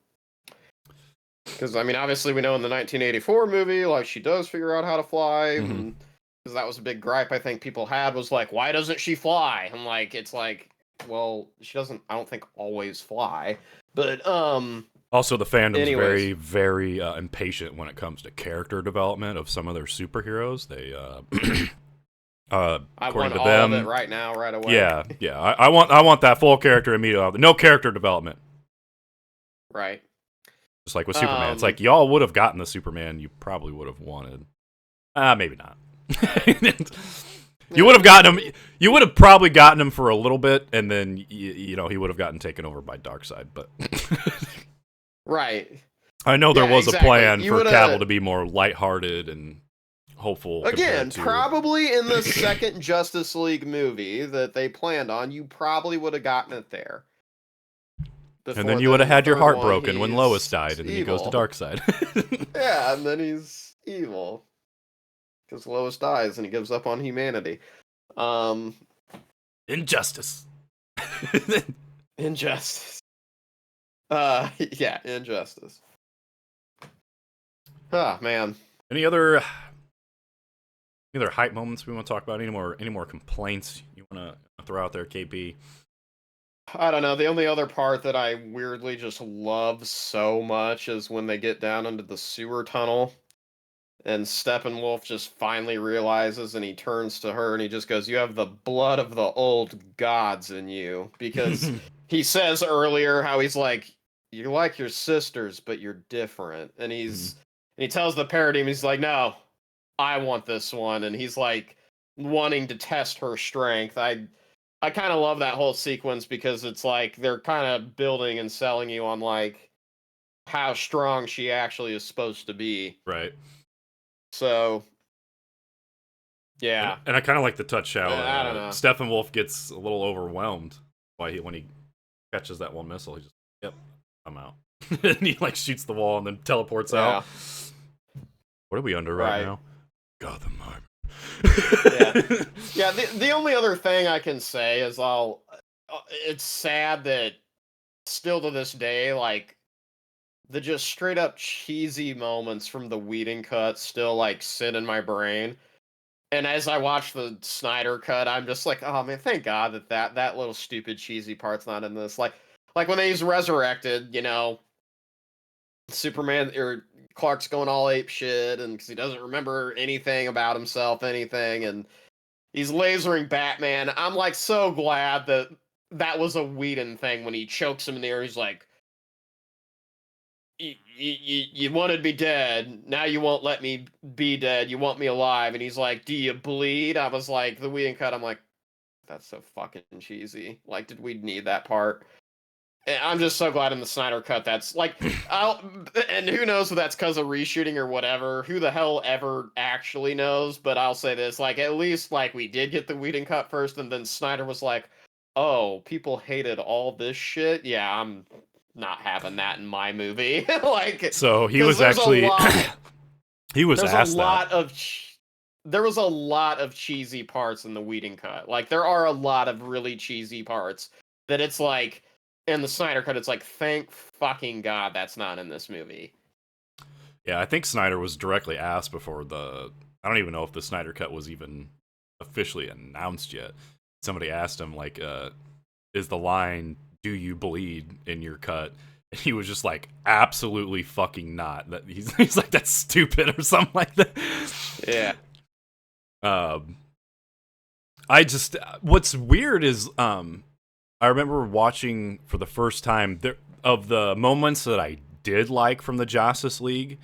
Because, I mean, obviously we know in the 1984 movie, like, she does figure out how to fly. And because that was a big gripe I think people had, was like, why doesn't she fly? I'm like, it's like, well, she doesn't, I don't think, always fly. But, Also, the fandom's anyways. very, very impatient when it comes to character development of some of their superheroes. They, I according want to all them, of it right now, right away. yeah. I want that full character immediately. No character development. Right. Just like with Superman, it's like y'all would have gotten the Superman you probably would have wanted. Maybe not. You would have gotten him. You would have probably gotten him for a little bit, and then he would have gotten taken over by Darkseid. But right. I know there was exactly. a plan You for Cavill to be more lighthearted and hopeful. Again, probably in the second Justice League movie that they planned on, you probably would have gotten it there. And then you would have had your heart broken when Lois died, and then he goes to Darkseid. Yeah, and then he's evil. Because Lois dies and he gives up on humanity. Injustice. Injustice. Yeah, injustice. Ah, man. Any other hype moments we want to talk about? Any more complaints you want to throw out there, KP? I don't know. The only other part that I weirdly just love so much is when they get down into the sewer tunnel and Steppenwolf just finally realizes, and he turns to her and he just goes, "You have the blood of the old gods in you." Because he says earlier how he's like, "You're like your sisters, but you're different." And he tells the Paradigm, he's like, "No, I want this one." And he's like wanting to test her strength. I kind of love that whole sequence because it's like they're kind of building and selling you on like how strong she actually is supposed to be. Right. So, yeah. And I kind of like the touch how I don't know. Steppenwolf gets a little overwhelmed when he catches that one missile. He just, yep, I'm out. And he like shoots the wall and then teleports out. What are we under right now? Gotham Harbor. Yeah. The only other thing I can say is it's sad that still to this day, like the just straight up cheesy moments from the Whedon cut still like sit in my brain. And as I watch the Snyder cut, I'm just like, oh man, thank God that little stupid cheesy part's not in this. Like when he's resurrected, Superman or Clark's going all ape shit, and because he doesn't remember anything about himself, anything, and he's lasering Batman. I'm like so glad that was a Whedon thing when he chokes him in the air. He's like, you wanted me dead. Now you won't let me be dead. You want me alive. And he's like, do you bleed? I was like, the Whedon cut, I'm like, that's so fucking cheesy. Like, did we need that part? And I'm just so glad in the Snyder cut that's like, and who knows if that's because of reshooting or whatever. Who the hell ever actually knows? But I'll say this, like, at least like we did get the Whedon cut first, and then Snyder was like, oh, people hated all this shit. Yeah, I'm not having that in my movie. Like, so he was actually he was asked there was a lot of cheesy parts in the Whedon cut. Like, there are a lot of really cheesy parts that it's like, in the Snyder cut, it's like, thank fucking God that's not in this movie. Yeah, I think Snyder was directly asked before I don't even know if the Snyder cut was even officially announced yet. Somebody asked him, like, is the line, "Do you bleed?" in your cut? And he was just like, absolutely fucking not. That he's like, that's stupid or something like that. Yeah. What's weird is, I remember watching for the first time of the moments that I did like from the Justice League.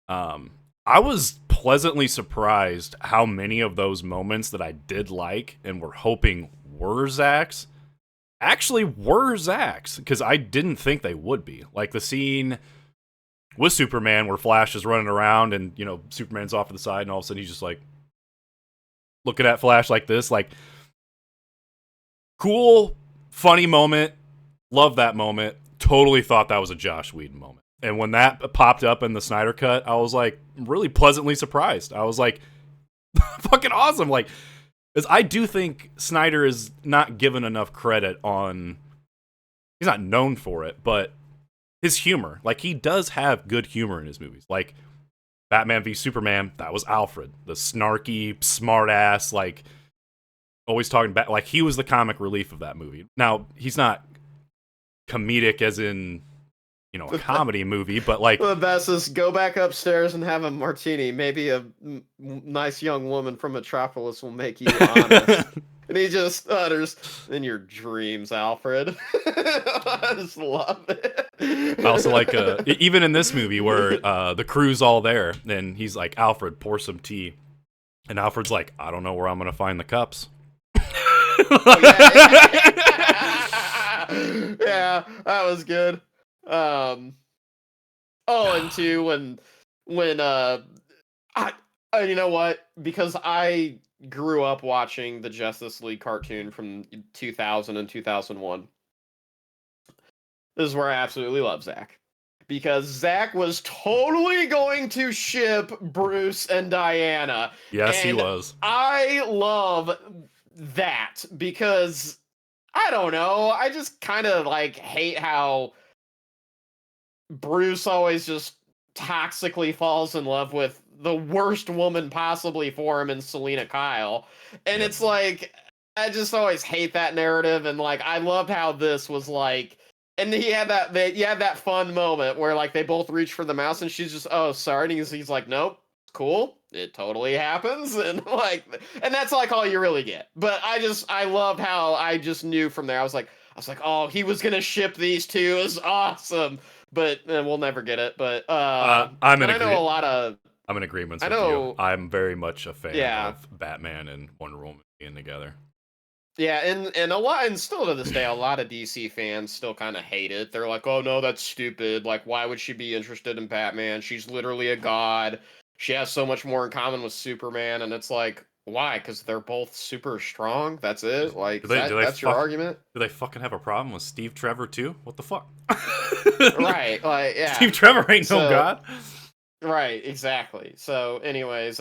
I was pleasantly surprised how many of those moments that I did like and were hoping were Zack's actually were Zack's, because I didn't think they would be. Like the scene with Superman where Flash is running around and, Superman's off to the side and all of a sudden he's just like looking at Flash like this, like, cool, funny moment. Love that moment. Totally thought that was a Joss Whedon moment. And when that popped up in the Snyder cut, I was like really pleasantly surprised. I was like, fucking awesome. Like, because I do think Snyder is not given enough credit on, he's not known for it, but his humor. Like, he does have good humor in his movies. Like, Batman v Superman, that was Alfred, the snarky, smart ass, like always talking back. Like he was the comic relief of that movie. Now he's not comedic as in, you know, a comedy movie, but like the best is go back upstairs and have a martini. Maybe a nice young woman from Metropolis will make you honest. And he just utters, "In your dreams, Alfred." I just love it. I also like even in this movie where the crew's all there, and he's like, "Alfred, pour some tea," and Alfred's like, "I don't know where I'm gonna find the cups." Oh, yeah, that was good. And two, when you know what? Because I grew up watching the Justice League cartoon from 2000 and 2001. This is where I absolutely love Zack. Because Zack was totally going to ship Bruce and Diana. Yes, and he was. I love that because I don't know. I just kind of like hate how Bruce always just toxically falls in love with the worst woman possibly for him in Selena Kyle. And it's like, I just always hate that narrative. And like, I loved how this was like, and he had that fun moment where like they both reach for the mouse and she's just, "Oh, sorry." And he's like, "Nope, cool. It totally happens." And like, and that's like all you really get. But I loved how I just knew from there. I was like, "Oh, he was going to ship these two. It was awesome." But we'll never get it. But I'm in I know a lot of. I'm in agreement with you. I'm very much a fan Yeah. of Batman and Wonder Woman being together. Yeah, and a lot, and still to this day, a lot of DC fans still kind of hate it. They're like, "Oh no, that's stupid. Like, why would she be interested in Batman? She's literally a god. She has so much more in common with Superman." And it's like, why? Because they're both super strong. That's it. Like, that's your argument? Do they fucking have a problem with Steve Trevor too? What the fuck? Right. Like, yeah. Steve Trevor ain't no god. Right. Exactly. So, anyways,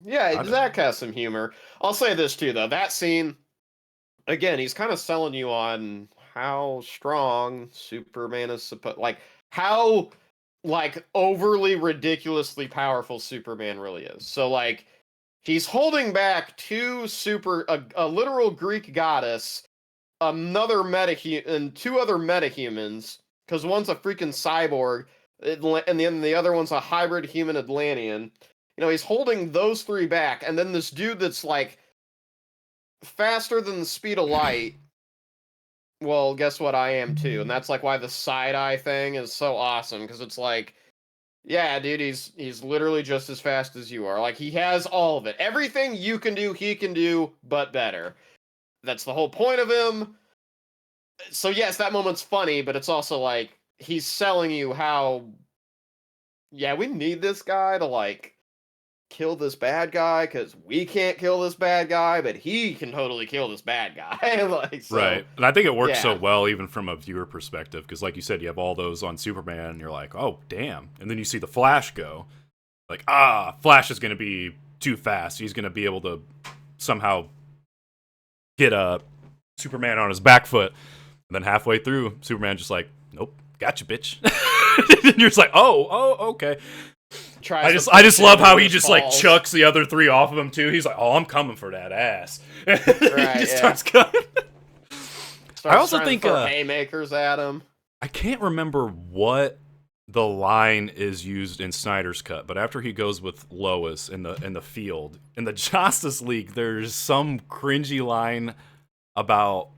yeah, Zack has some humor. I'll say this too, though. That scene, again, he's kind of selling you on how strong Superman is supposed, like how like overly ridiculously powerful Superman really is. So like he's holding back a literal Greek goddess, another and two other metahumans, because one's a freaking cyborg, and then the other one's a hybrid human Atlantean. You know, he's holding those three back, and then this dude that's like faster than the speed of light. Well, guess what? I am too, and that's like why the side eye thing is so awesome, because it's like, yeah, dude, he's literally just as fast as you are. Like he has all of it, everything you can do, he can do, but better. That's the whole point of him. So yes, that moment's funny, but it's also like he's selling you how, yeah, we need this guy to like kill this bad guy because we can't kill this bad guy, but he can totally kill this bad guy. Like, so, right. And I think it works so well even from a viewer perspective, because like you said, you have all those on Superman and you're like, "Oh damn," and then you see the Flash go, like, Flash is going to be too fast, he's going to be able to somehow get Superman on his back foot, and then halfway through Superman just like, "Nope, gotcha, bitch." And you're just like, oh okay. I just love how he just like chucks the other three off of him too. He's like, "Oh, I'm coming for that ass." Right, he just starts coming. I also think haymakers at him. I can't remember what the line is used in Snyder's cut, but after he goes with Lois in the field in the Justice League, there's some cringy line about,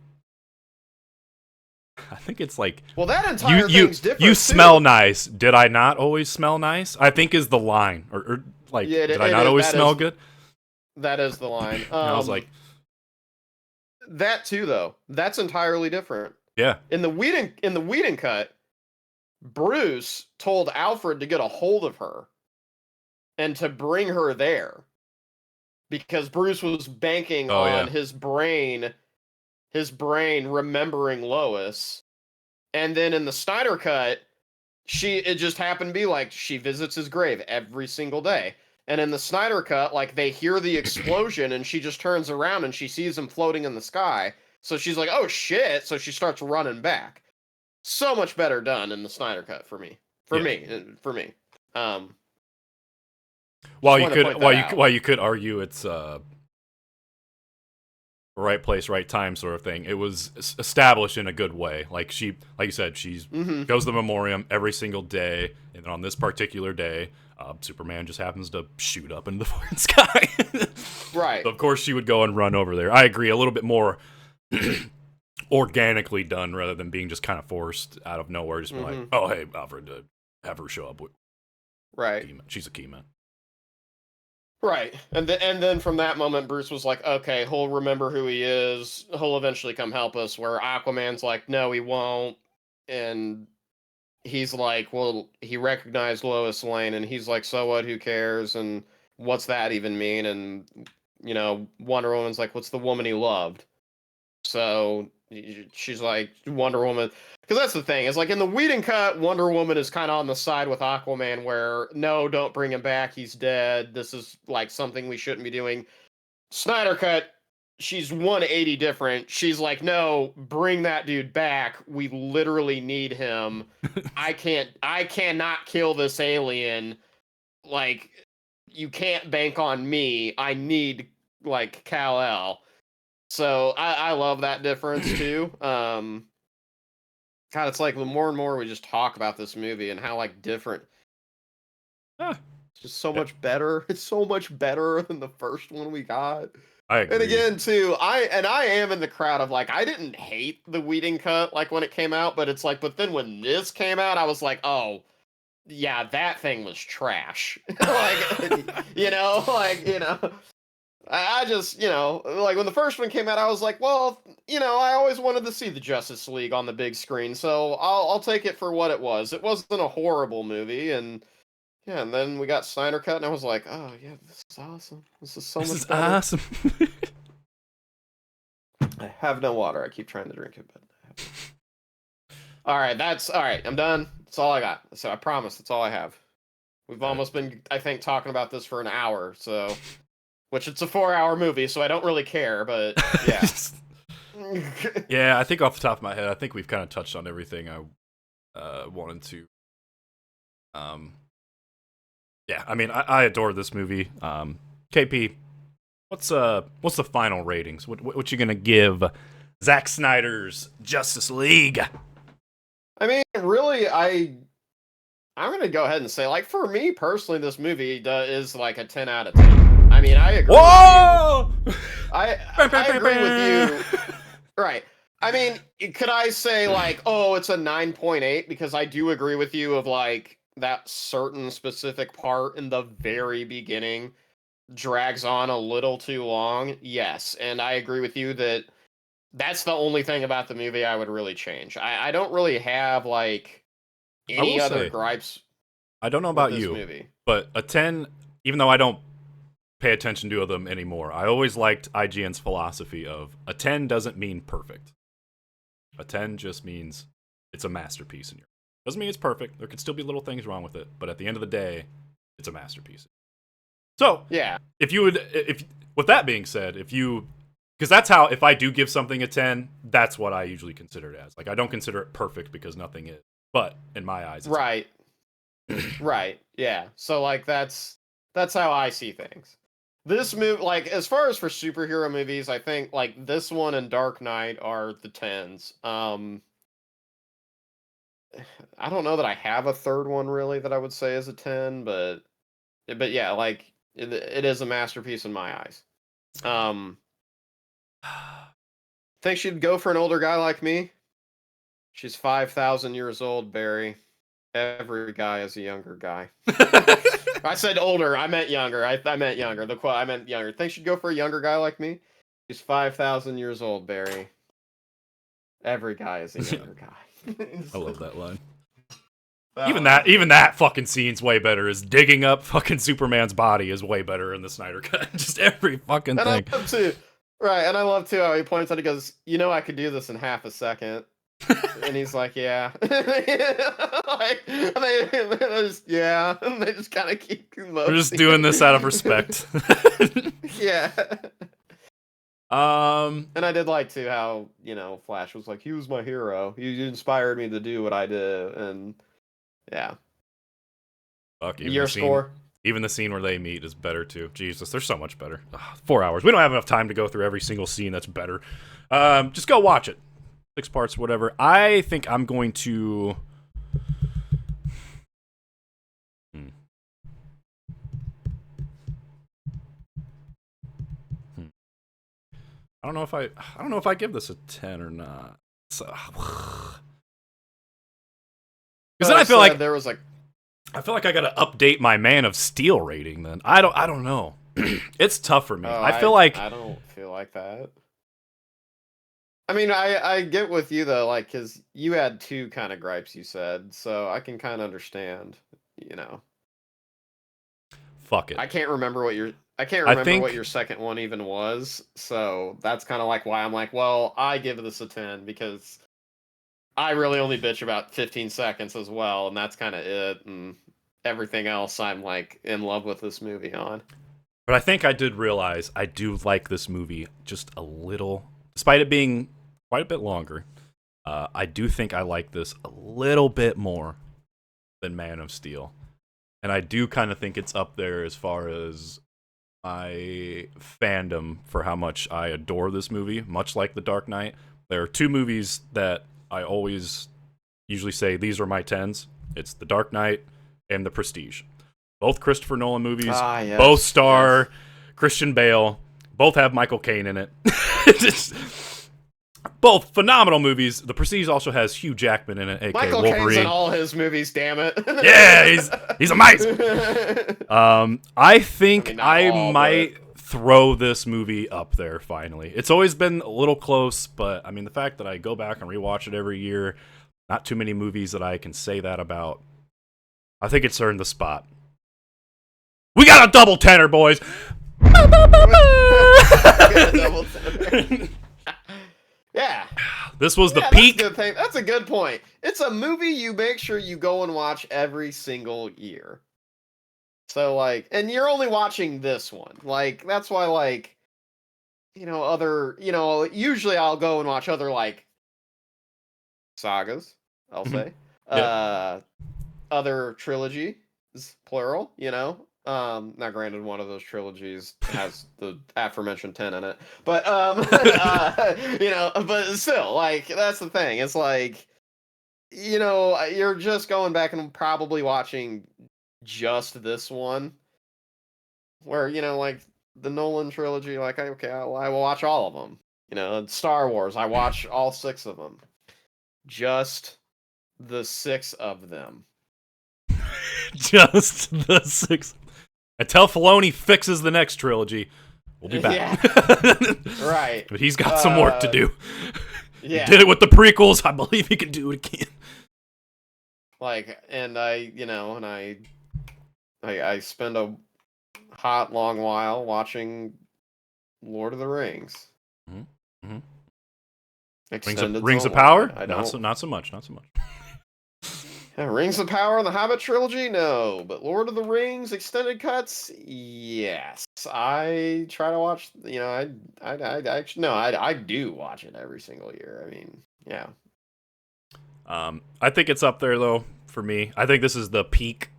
I think it's like, well, that entire thing's different. You smell nice. Did I not always smell nice? I think is the line, or like, yeah, did I not always smell good? That is the line. I was like, that too, though. That's entirely different. Yeah. In the Whedon cut, Bruce told Alfred to get a hold of her and to bring her there because Bruce was banking on his brain remembering Lois. And then in the Snyder cut, it just happened to be like she visits his grave every single day. And in the Snyder cut, like they hear the explosion and she just turns around and she sees him floating in the sky. So she's like, "Oh shit." So she starts running back. So much better done in the Snyder cut for me. For me. While you could argue it's right place, right time sort of thing. It was established in a good way. Like you said, she's goes to the Memoriam every single day, and then on this particular day, Superman just happens to shoot up into the fucking sky. Right. So of course, she would go and run over there. I agree, a little bit more organically done rather than being just kind of forced out of nowhere. Just be like, oh hey, Alfred, have her show up. Right. She's a key man. Right, and then from that moment, Bruce was like, okay, he'll remember who he is. He'll eventually come help us. Where Aquaman's like, no, he won't. And he's like, well, he recognized Lois Lane, and he's like, so what? Who cares? And what's that even mean? And Wonder Woman's like, what's the woman he loved? So she's like, Wonder Woman. Because that's the thing, is like in the Whedon cut, Wonder Woman is kind of on the side with Aquaman where, no, don't bring him back, he's dead. This is like something we shouldn't be doing. Snyder cut, she's 180 different. She's like, no, bring that dude back. We literally need him. I cannot kill this alien. Like, you can't bank on me. I need, like, Kal-El. So I love that difference too. God, it's like the more and more we just talk about this movie and how like different. It's just so much better. It's so much better than the first one we got. I agree. And again, too, I am in the crowd of like, I didn't hate the Whedon cut like when it came out, but it's like, but then when this came out, I was like, oh, yeah, that thing was trash. I just, like when the first one came out, I was like, well, I always wanted to see the Justice League on the big screen, so I'll take it for what it was. It wasn't a horrible movie, and yeah, and then we got Snyder Cut, and I was like, oh yeah, this is awesome. This is so much better. Awesome. I have no water. I keep trying to drink it, but all right. I'm done. That's all I got. So I promise that's all I have. We've almost been, I think, talking about this for an hour, so. Which it's a 4-hour movie, so I don't really care, but yeah. Yeah, I think off the top of my head, I think we've kind of touched on everything I wanted to. Yeah, I mean, I adore this movie. KP, what's the final ratings? What you gonna give Zack Snyder's Justice League? I mean, really, I'm gonna go ahead and say, like, for me personally, this movie is like a 10 out of 10. I mean, I agree with you. I agree with you. Right. I mean, could I say, like, oh, it's a 9.8? Because I do agree with you of, like, that certain specific part in the very beginning drags on a little too long. Yes. And I agree with you that that's the only thing about the movie I would really change. I don't really have, like, any other gripes. I don't know about you, movie. But a 10, even though I don't pay attention to them anymore, I always liked IGN's philosophy of a 10 doesn't mean perfect. A 10 just means it's a masterpiece in your. Doesn't mean it's perfect. There could still be little things wrong with it, but at the end of the day, it's a masterpiece. So, yeah. With that being said, because that's how, if I do give something a 10, that's what I usually consider it as. Like, I don't consider it perfect because nothing is, but in my eyes, it's right. Right. Yeah. So like that's how I see things. This movie, like, as far as for superhero movies, I think like this one and Dark Knight are the 10s. I don't know that I have a third one really that I would say is a 10, but yeah, like it is a masterpiece in my eyes. Think she'd go for an older guy like me? She's 5,000 years old, Barry. Every guy is a younger guy. I said older. I meant younger. I meant younger. The quote. I meant younger. Think she'd go for a younger guy like me? She's 5,000 years old, Barry. Every guy is a younger guy. I love that line. Even that fucking scene's way better. Is digging up fucking Superman's body is way better in the Snyder Cut. Just every fucking thing. I love too. Right, and I love too how he points out. He goes, I could do this in half a second. And he's like, yeah. Like, yeah. And they just kind of keep moving. We're just doing this out of respect. Yeah. And I did like too how, Flash was like, he was my hero. He inspired me to do what I did. And yeah. Fuck, Your score? Even the scene where they meet is better too. Jesus, they're so much better. Ugh, 4 hours. We don't have enough time to go through every single scene that's better. Just go watch it. 6 parts, whatever. I think I'm going to. I don't know if I give this a 10 or not. So, because then I feel like there was like. I feel like I gotta update my Man of Steel rating. Then I don't know. It's tough for me. Oh, I feel like I don't feel like that. I mean, I get with you though, like, because you had 2 kind of gripes you said, so I can kind of understand. You know, fuck it. I can't remember what your second one even was, so that's kind of like why I'm like, well, I give this a 10 because I really only bitch about 15 seconds as well, and that's kind of it. And everything else, I'm like in love with this movie on. But I think I did realize I do like this movie just a little, despite it being quite a bit longer. I do think I like this a little bit more than Man of Steel. And I do kind of think it's up there as far as my fandom for how much I adore this movie, much like The Dark Knight. There are 2 movies that I always usually say these are my 10s. It's The Dark Knight and The Prestige. Both Christopher Nolan movies, Yes, both star Christian Bale, both have Michael Caine in it. Both phenomenal movies. The Prestige also has Hugh Jackman in it, aka Michael Wolverine. Caine's in all his movies, damn it. Yeah, he's amazing. I think I might throw this movie up there finally. It's always been a little close, but I mean the fact that I go back and rewatch it every year, not too many movies that I can say that about. I think it's earned the spot. We got a double tenner, boys. Yeah. This was the peak. That's a good point. It's a movie you make sure you go and watch every single year. So, like, and you're only watching this one. Like, that's why, like, usually I'll go and watch other, like, sagas, I'll say. Other trilogies, plural, Now, granted, one of those trilogies has the aforementioned 10 in it, but but still, like, that's the thing. It's like, you're just going back and probably watching just this one, where like the Nolan trilogy, like, I will watch all of them. Star Wars, I watch all 6 of them, just the 6 of them. Just the 6. Until Filoni fixes the next trilogy, we'll be back. Yeah. Right. But he's got some work to do. Yeah. He did it with the prequels. I believe he can do it again. Like, and I spend a hot long while watching Lord of the Rings. Mm-hmm. Rings of Power? I don't. Not so much. Rings of Power and the Hobbit trilogy? No. But Lord of the Rings extended cuts? Yes. I try to watch, I do watch it every single year. I mean, yeah. I think it's up there, though, for me. I think this is the peak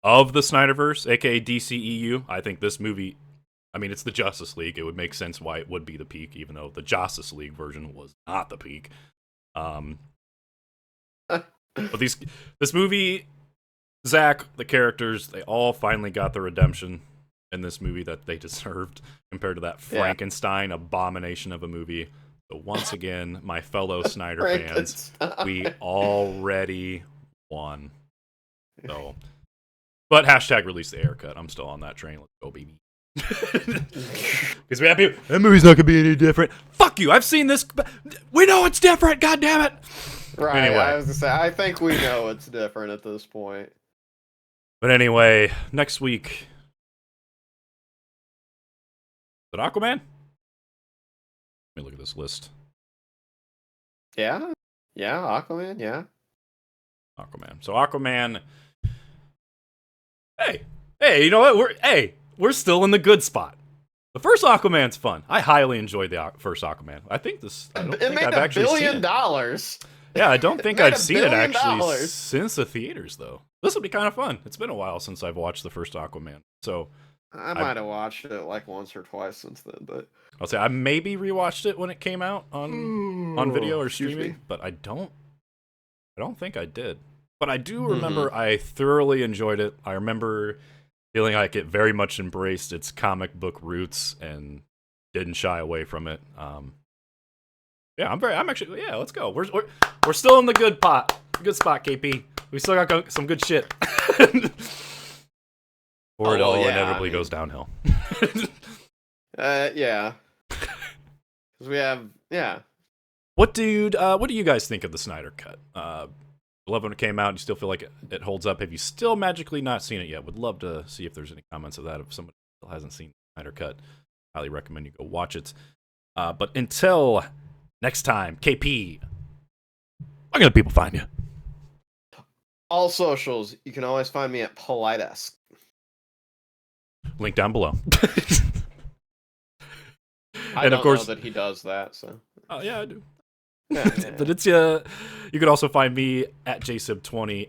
of the SNYDERVERSE, aka DCEU. I think this movie, I mean, it's the Justice League. It would make sense why it would be the peak, even though the Justice League version was not the peak. But this movie, Zack, the characters, they all finally got the redemption in this movie that they deserved compared to that Frankenstein abomination of a movie. So once again, my fellow Snyder fans, we already won. So, but hashtag release the haircut. I'm still on that train. Let's go, baby. Because we have people, that movie's not gonna be any different. Fuck you! I've seen this. We know it's different. God damn it! Right. Anyway. I was gonna say, I think we know it's different at this point. But anyway, next week, is it Aquaman? Let me look at this list. Yeah, Aquaman. Yeah, Aquaman. So Aquaman. Hey, you know what? We're still in the good spot. The first Aquaman's fun. I highly enjoyed the first Aquaman. I think this. I don't think made I've $1 actually billion. seen it. Yeah, I don't think Made I've $1 seen it billion. actually since the theaters, though. This would be kind of fun. It's been a while since I've watched the first Aquaman, so I might have watched it like once or twice since then, but I'll say I maybe rewatched it when it came out on video or Excuse streaming, me. but I don't think I did. But I do remember I thoroughly enjoyed it. I remember feeling like it very much embraced its comic book roots and didn't shy away from it. Yeah, I'm actually, yeah, let's go. We're still in the good spot, KP. We still got some good shit. Or it all inevitably goes downhill. Yeah. Because we have, yeah. What do you guys think of the Snyder Cut? Love when it came out, and you still feel like it holds up. Have you still magically not seen it yet? Would love to see if there's any comments of that. If somebody still hasn't seen the Snyder Cut, highly recommend you go watch it. But until next time, KP, where can the people find you? All socials. You can always find me at Politesk. Link down below. I don't know that he does that, so. Oh, yeah, I do. Yeah. But it's you can also find me at Jsib20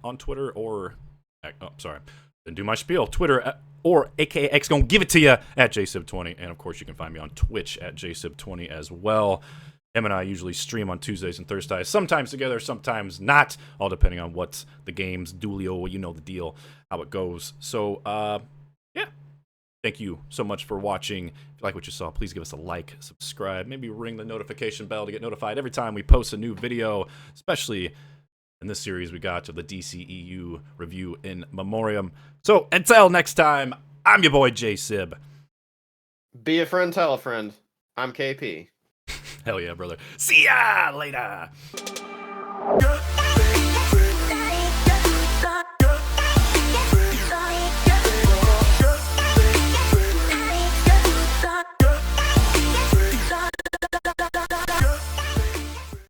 on Twitter or didn't do my spiel. Twitter or aka X gonna give it to you at Jsib20, and of course you can find me on Twitch at Jsib20 as well. Him and I usually stream on Tuesdays and Thursdays, sometimes together, sometimes not, all depending on what the game's Doolio, you know the deal, how it goes. So yeah. Thank you so much for watching. If you like what you saw, please give us a like, subscribe, maybe ring the notification bell to get notified every time we post a new video, especially in this series we got to the DCEU review in Memoriam. So until next time, I'm your boy Jsib. Be a friend, tell a friend. I'm KP. Hell yeah, brother. See ya later.